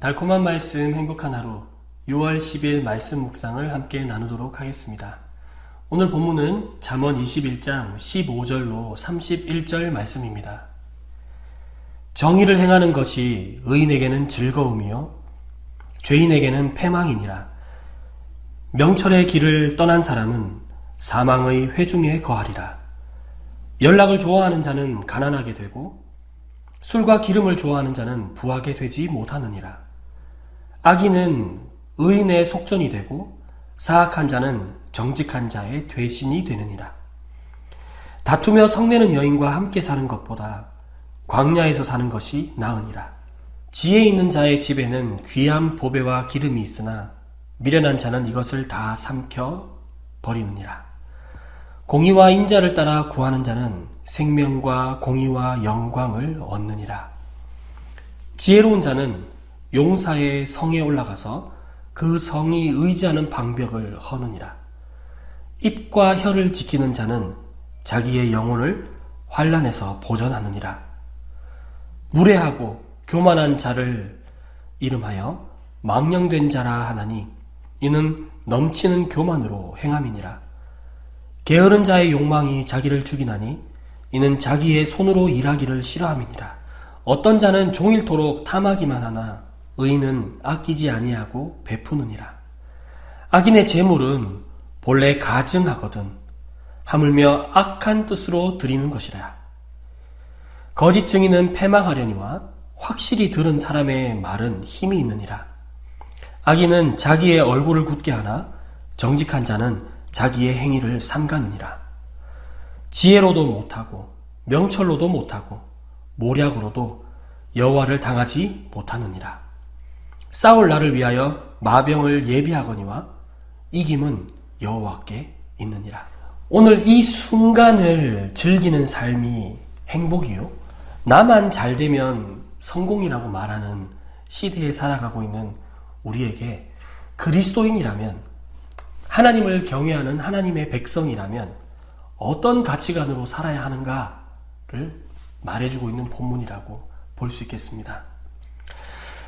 달콤한 말씀 행복한 하루 6월 10일 말씀 묵상을 함께 나누도록 하겠습니다. 오늘 본문은 잠언 21장 15절로 31절 말씀입니다. 정의를 행하는 것이 의인에게는 즐거움이요 죄인에게는 패망이니라. 명철의 길을 떠난 사람은 사망의 회중에 거하리라. 연락을 좋아하는 자는 가난하게 되고 술과 기름을 좋아하는 자는 부하게 되지 못하느니라. 악인은 의인의 속전이 되고 사악한 자는 정직한 자의 되신이 되느니라. 다투며 성내는 여인과 함께 사는 것보다 광야에서 사는 것이 나으니라. 지혜 있는 자의 집에는 귀한 보배와 기름이 있으나 미련한 자는 이것을 다 삼켜 버리느니라. 공의와 인자를 따라 구하는 자는 생명과 공의와 영광을 얻느니라. 지혜로운 자는 용사의 성에 올라가서 그 성이 의지하는 방벽을 허느니라. 입과 혀를 지키는 자는 자기의 영혼을 환난에서 보전하느니라. 무례하고 교만한 자를 이름하여 망령된 자라 하나니 이는 넘치는 교만으로 행함이니라. 게으른 자의 욕망이 자기를 죽이나니 이는 자기의 손으로 일하기를 싫어함이니라. 어떤 자는 종일토록 탐하기만 하나 의인은 아끼지 아니하고 베푸느니라. 악인의 재물은 본래 가증하거든 하물며 악한 뜻으로 드리는 것이라. 거짓 증인은 패망하려니와 확실히 들은 사람의 말은 힘이 있느니라. 악인은 자기의 얼굴을 굳게 하나 정직한 자는 자기의 행위를 삼가느니라. 지혜로도 못하고 명철로도 못하고 모략으로도 여호와를 당하지 못하느니라. 싸울 날을 위하여 마병을 예비하거니와 이김은 여호와께 있느니라. 오늘 이 순간을 즐기는 삶이 행복이요 나만 잘 되면 성공이라고 말하는 시대에 살아가고 있는 우리에게 그리스도인이라면, 하나님을 경외하는 하나님의 백성이라면 어떤 가치관으로 살아야 하는가를 말해주고 있는 본문이라고 볼 수 있겠습니다.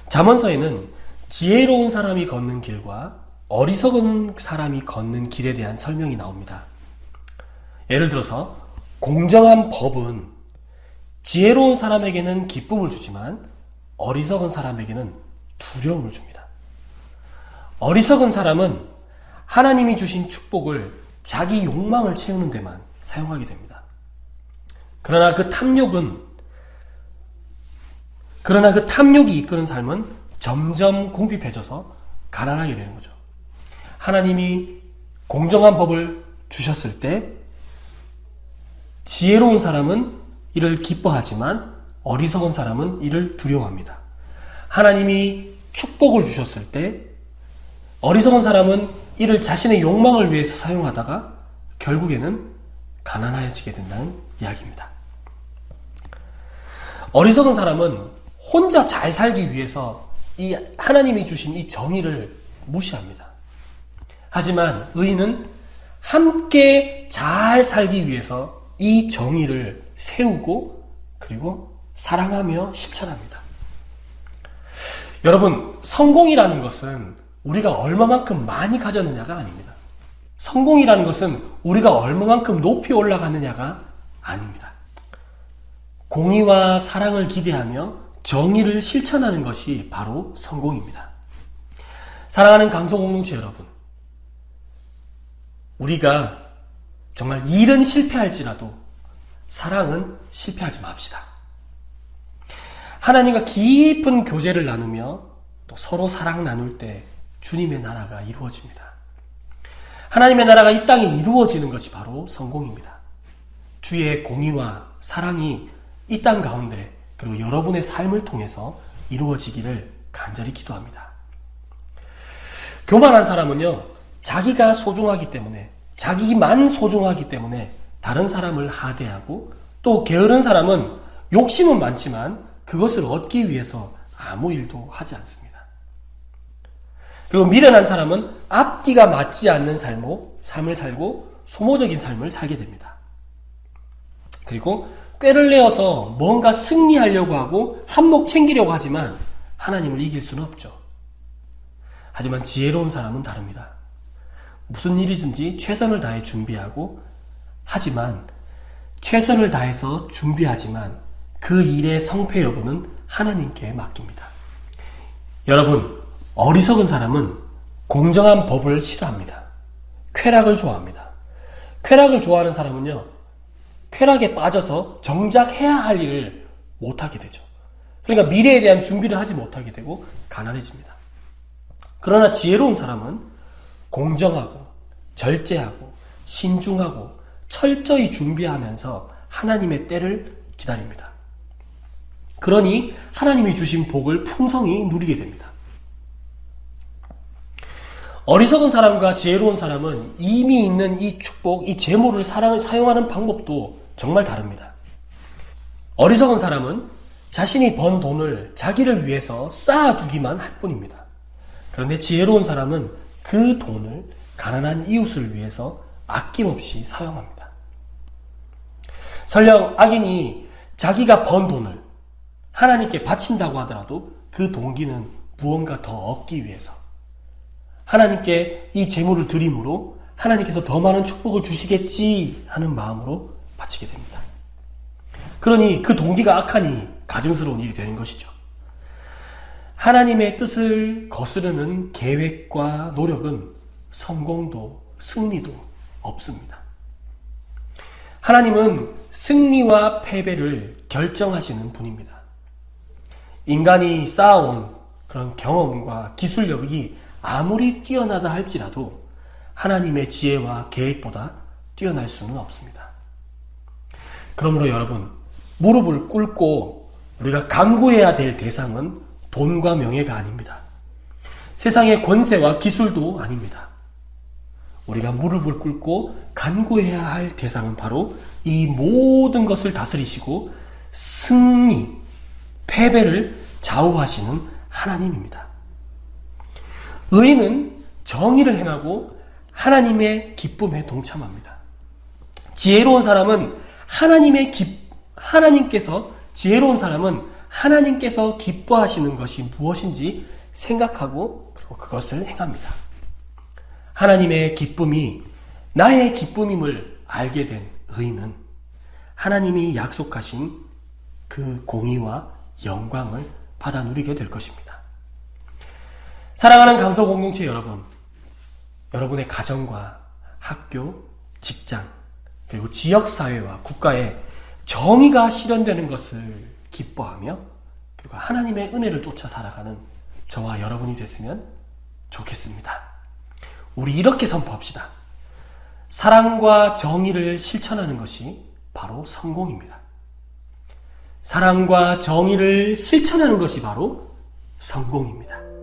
잠언서에는 지혜로운 사람이 걷는 길과 어리석은 사람이 걷는 길에 대한 설명이 나옵니다. 예를 들어서 공정한 법은 지혜로운 사람에게는 기쁨을 주지만 어리석은 사람에게는 두려움을 줍니다. 어리석은 사람은 하나님이 주신 축복을 자기 욕망을 채우는 데만 사용하게 됩니다. 그러나 그 탐욕이 이끄는 삶은 점점 궁핍해져서 가난하게 되는 거죠. 하나님이 공정한 법을 주셨을 때 지혜로운 사람은 이를 기뻐하지만 어리석은 사람은 이를 두려워합니다. 하나님이 축복을 주셨을 때 어리석은 사람은 이를 자신의 욕망을 위해서 사용하다가 결국에는 가난해지게 된다는 이야기입니다. 어리석은 사람은 혼자 잘 살기 위해서 이 하나님이 주신 이 정의를 무시합니다. 하지만 의인은 함께 잘 살기 위해서 이 정의를 세우고 그리고 사랑하며 실천합니다. 여러분, 성공이라는 것은 우리가 얼마만큼 많이 가졌느냐가 아닙니다. 성공이라는 것은 우리가 얼마만큼 높이 올라가느냐가 아닙니다. 공의와 사랑을 기대하며 정의를 실천하는 것이 바로 성공입니다. 사랑하는 강성공동체 여러분, 우리가 정말 일은 실패할지라도 사랑은 실패하지 맙시다. 하나님과 깊은 교제를 나누며 또 서로 사랑 나눌 때 주님의 나라가 이루어집니다. 하나님의 나라가 이 땅에 이루어지는 것이 바로 성공입니다. 주의 공의와 사랑이 이 땅 가운데 그리고 여러분의 삶을 통해서 이루어지기를 간절히 기도합니다. 교만한 사람은요, 자기가 소중하기 때문에, 자기만 소중하기 때문에 다른 사람을 하대하고, 또 게으른 사람은 욕심은 많지만 그것을 얻기 위해서 아무 일도 하지 않습니다. 그리고 미련한 사람은 앞뒤가 맞지 않는 삶을 살고 소모적인 삶을 살게 됩니다. 그리고 꾀를 내어서 뭔가 승리하려고 하고 한몫 챙기려고 하지만 하나님을 이길 수는 없죠. 하지만 지혜로운 사람은 다릅니다. 무슨 일이든지 최선을 다해 준비하고, 하지만 최선을 다해서 준비하지만 그 일의 성패 여부는 하나님께 맡깁니다. 여러분, 어리석은 사람은 공정한 법을 싫어합니다. 쾌락을 좋아합니다. 쾌락을 좋아하는 사람은요, 쾌락에 빠져서 정작 해야 할 일을 못하게 되죠. 그러니까 미래에 대한 준비를 하지 못하게 되고 가난해집니다. 그러나 지혜로운 사람은 공정하고 절제하고 신중하고 철저히 준비하면서 하나님의 때를 기다립니다. 그러니 하나님이 주신 복을 풍성히 누리게 됩니다. 어리석은 사람과 지혜로운 사람은 이미 있는 이 축복, 이 재물을 사용하는 방법도 정말 다릅니다. 어리석은 사람은 자신이 번 돈을 자기를 위해서 쌓아두기만 할 뿐입니다. 그런데 지혜로운 사람은 그 돈을 가난한 이웃을 위해서 아낌없이 사용합니다. 설령 악인이 자기가 번 돈을 하나님께 바친다고 하더라도 그 동기는 무언가 더 얻기 위해서, 하나님께 이 재물을 드림으로 하나님께서 더 많은 축복을 주시겠지 하는 마음으로 바치게 됩니다. 그러니 그 동기가 악하니 가증스러운 일이 되는 것이죠. 하나님의 뜻을 거스르는 계획과 노력은 성공도 승리도 없습니다. 하나님은 승리와 패배를 결정하시는 분입니다. 인간이 쌓아온 그런 경험과 기술력이 아무리 뛰어나다 할지라도 하나님의 지혜와 계획보다 뛰어날 수는 없습니다. 그러므로 여러분, 무릎을 꿇고 우리가 간구해야 될 대상은 돈과 명예가 아닙니다. 세상의 권세와 기술도 아닙니다. 우리가 무릎을 꿇고 간구해야 할 대상은 바로 이 모든 것을 다스리시고 승리, 패배를 좌우하시는 하나님입니다. 의인은 정의를 행하고 하나님의 기쁨에 동참합니다. 지혜로운 사람은 지혜로운 사람은 하나님께서 기뻐하시는 것이 무엇인지 생각하고 그리고 그것을 행합니다. 하나님의 기쁨이 나의 기쁨임을 알게 된 의인은 하나님이 약속하신 그 공의와 영광을 받아 누리게 될 것입니다. 사랑하는 강서 공동체 여러분, 여러분의 가정과 학교, 직장, 그리고 지역사회와 국가에 정의가 실현되는 것을 기뻐하며 그리고 하나님의 은혜를 쫓아 살아가는 저와 여러분이 됐으면 좋겠습니다. 우리 이렇게 선포합시다. 사랑과 정의를 실천하는 것이 바로 성공입니다. 사랑과 정의를 실천하는 것이 바로 성공입니다.